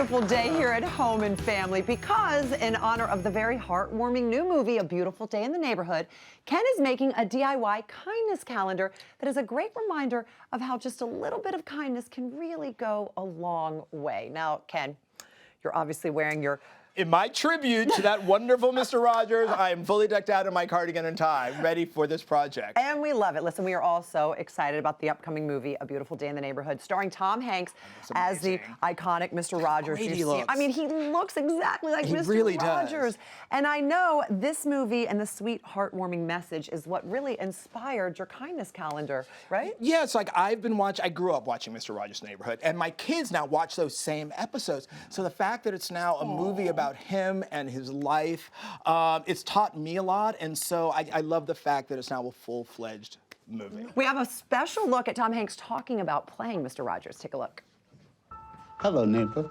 beautiful day here at home and family because in honor of the very heartwarming new movie, A Beautiful Day in the Neighborhood, Ken is making a DIY kindness calendar that is a great reminder of how just a little bit of kindness can really go a long way. Now, Ken, you're obviously wearing your... In my tribute to that wonderful Mr. Rogers, I am fully decked out in my cardigan and tie, ready for this project. And we love it. Listen, we are also excited about the upcoming movie, A Beautiful Day in the Neighborhood, starring Tom Hanks as the iconic Mr. Rogers. Great he looks. I mean, he looks exactly like Mr. really Rogers. does. And I know this movie and the sweet, heartwarming message is what really inspired your kindness calendar, right? Yeah, it's like I grew up watching Mr. Rogers' Neighborhood, and my kids now watch those same episodes. So the fact that it's now a movie about him and his life, it's taught me a lot, and so I love the fact that it's now a full-fledged movie. We have a special look at Tom Hanks talking about playing Mr. Rogers. Take a look. Hello, neighbor.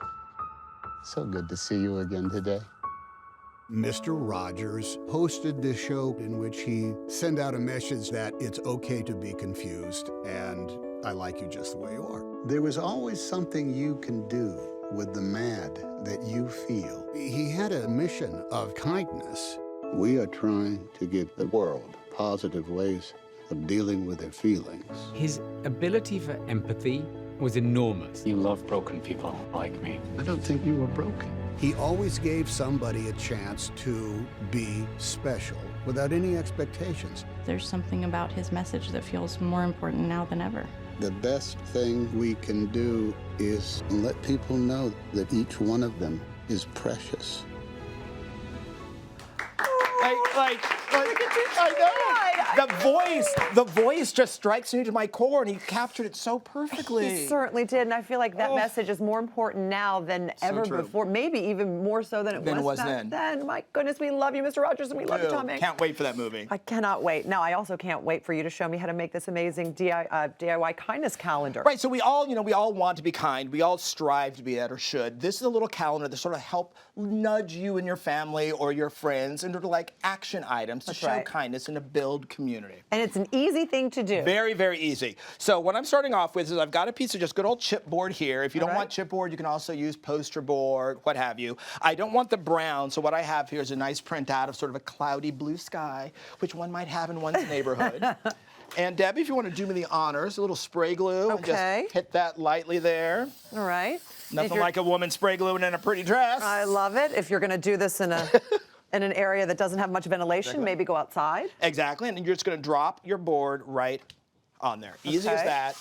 So good to see you again today. Mr. Rogers hosted this show in which he sent out a message that it's okay to be confused and I like you just the way you are. There was always something you can do with the mad that you feel. He had a mission of kindness. We are trying to give the world positive ways of dealing with their feelings. His ability for empathy was enormous. You love broken people like me. I don't think you were broken. He always gave somebody a chance to be special without any expectations. There's something about his message that feels more important now than ever. The best thing we can do is let people know that each one of them is precious. I know. The voice just strikes me to my core, and he captured it so perfectly. He certainly did, and I feel like that message is more important now than ever before. Maybe even more so than it was back then. My goodness, we love you, Mr. Rogers, and we love you, Tom Hanks. Can't wait for that movie. I cannot wait. Now, I also can't wait for you to show me how to make this amazing DIY kindness calendar. Right, so we all want to be kind. We all strive to be that, or should. This is a little calendar that sort of help nudge you and your family or your friends into like action items to show kindness and to build community. And it's an easy thing to do. Very, very easy. So what I'm starting off with is I've got a piece of just good old chipboard here. If you don't want chipboard, you can also use poster board, what have you. I don't want the brown, so what I have here is a nice printout of sort of a cloudy blue sky, which one might have in one's neighborhood. And Debbie, if you want to do me the honors, a little spray glue, and just hit that lightly there. All right. Nothing like a woman spray gluing in a pretty dress. I love it. If you're going to do this in a in an area that doesn't have much ventilation, maybe go outside. Exactly, and you're just going to drop your board right on there. Easy as that.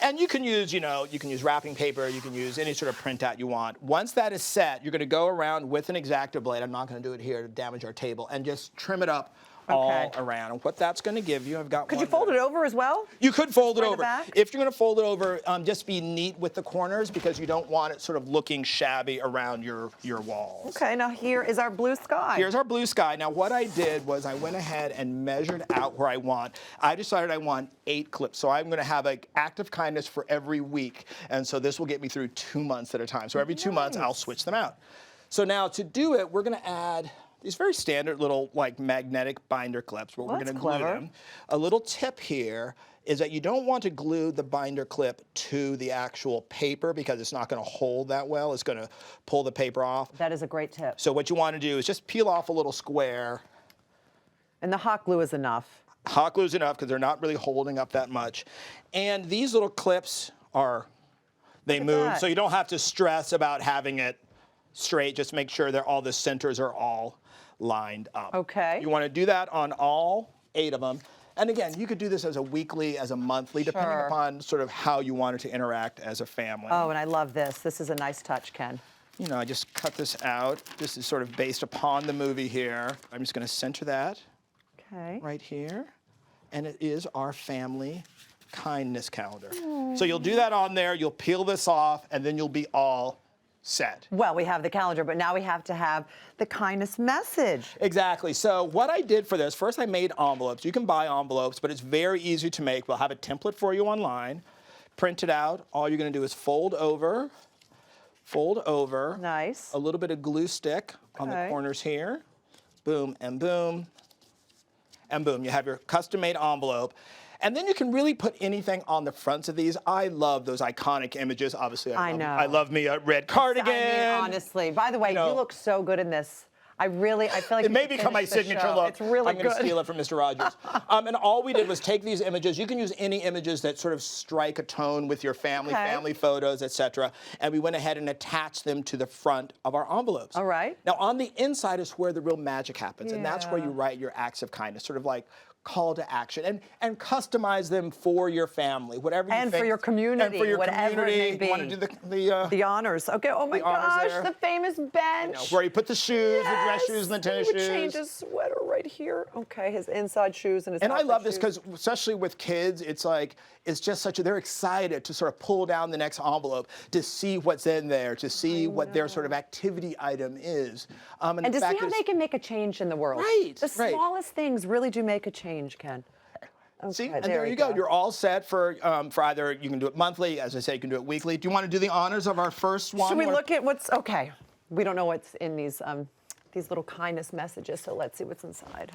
And you can use, you can use wrapping paper, you can use any sort of printout you want. Once that is set, you're going to go around with an X-Acto blade. I'm not going to do it here to damage our table, and just trim it up all around. And what that's going to give you, I've got Could you fold it over as well? You could fold it over. If you're going to fold it over, just be neat with the corners because you don't want it sort of looking shabby around your walls. Okay, now here is our blue sky. Here's our blue sky. Now what I did was I went ahead and measured out where I want. I decided I want 8 clips. So I'm going to have an act of kindness for every week. And so this will get me through 2 months at a time. So every 2 months, I'll switch them out. So now to do it, we're going to add these very standard little like magnetic binder clips, but we're going to glue them. A little tip here is that you don't want to glue the binder clip to the actual paper because it's not going to hold that well. It's going to pull the paper off. That is a great tip. So what you want to do is just peel off a little square. And the hot glue is enough. Hot glue is enough because they're not really holding up that much. And these little clips they move, so you don't have to stress about having it straight. Just make sure that all the centers are all lined up. Okay. You want to do that on all 8 of them. And again, you could do this as a weekly, as a monthly, depending upon sort of how you want it to interact as a family. Oh, and I love this. This is a nice touch, Ken. I just cut this out. This is sort of based upon the movie here. I'm just going to center that right here. And it is our family kindness calendar. So you'll do that on there. You'll peel this off, and then you'll be all set. Well, we have the calendar, but now we have to have the kindness message. Exactly. So what I did for this, first I made envelopes. You can buy envelopes, but it's very easy to make. We'll have a template for you online. Print it out. All you're going to do is fold over. Nice. A little bit of glue stick on the corners here. Boom and boom and boom. You have your custom-made envelope. And then you can really put anything on the fronts of these. I love those iconic images. Obviously, I love me a red cardigan. I mean, honestly. By the way, you look so good in this. I feel like it may become my signature look. It's really I'm going to steal it from Mr. Rogers. And all we did was take these images. You can use any images that sort of strike a tone with your family, family photos, etc. And we went ahead and attached them to the front of our envelopes. All right. Now, on the inside is where the real magic happens, and that's where you write your acts of kindness, sort of like call to action, and customize them for your family, whatever you think. And for your community, and for your whatever community. it may be. You want to do the honors. Okay, oh my gosh, the famous bench. Where you put the shoes, the dress shoes, and the tennis shoes. He would change his sweater right here. Okay, his inside shoes and his And I love this shoes. because, especially with kids, it's just they're excited to sort of pull down the next envelope, to see what's in there, to see what their sort of activity item is. And to see how they can make a change in the world. Right, The smallest things really do make a change, Ken. Okay, see, and there you go. You're all set for either you can do it monthly, as I say, you can do it weekly. Do you want to do the honors of our first one? Should we look at what's, okay. We don't know what's in these little kindness messages, so let's see what's inside.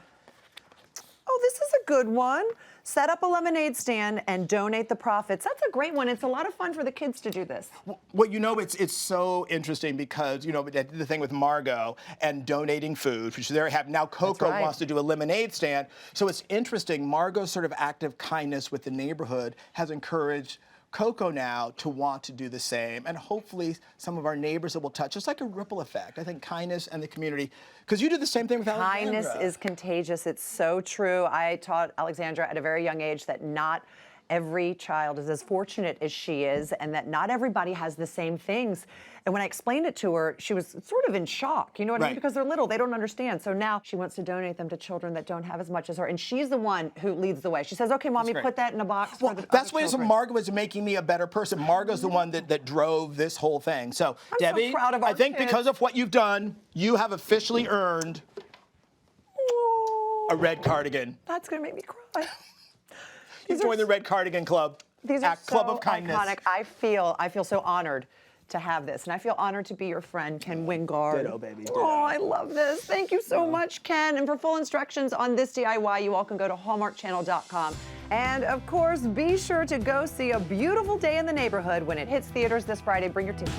Oh, this is a good one. Set up a lemonade stand and donate the profits. That's a great one. It's a lot of fun for the kids to do this. Well, it's so interesting because, the thing with Margot and donating food, which they have now. Coco wants to do a lemonade stand. So it's interesting. Margot's sort of act of kindness with the neighborhood has encouraged Coco now to want to do the same, and hopefully some of our neighbors that will touch. It's like a ripple effect. I think kindness and the community, because you did the same thing with Alexandra. Kindness is contagious. It's so true. I taught Alexandra at a very young age that not every child is as fortunate as she is, and that not everybody has the same things. And when I explained it to her, she was sort of in shock, you know what I mean? Because they're little, they don't understand. So now she wants to donate them to children that don't have as much as her. And she's the one who leads the way. She says, okay, Mommy, put that in a box for the that's why children. Margot was making me a better person. Margot's the one that drove this whole thing. So, I'm Debbie, so proud of our I think kids. because of what you've done, you have officially earned a red cardigan. That's going to make me cry. You joined the Red Cardigan Club. These are Club so of Kindness. iconic. I feel so honored to have this, and I feel honored to be your friend, Ken Wingard. Ditto, baby, ditto. Oh, I love this. Thank you so much, Ken. And for full instructions on this DIY, you all can go to hallmarkchannel.com. And of course, be sure to go see A Beautiful Day in the Neighborhood when it hits theaters this Friday. Bring your tickets.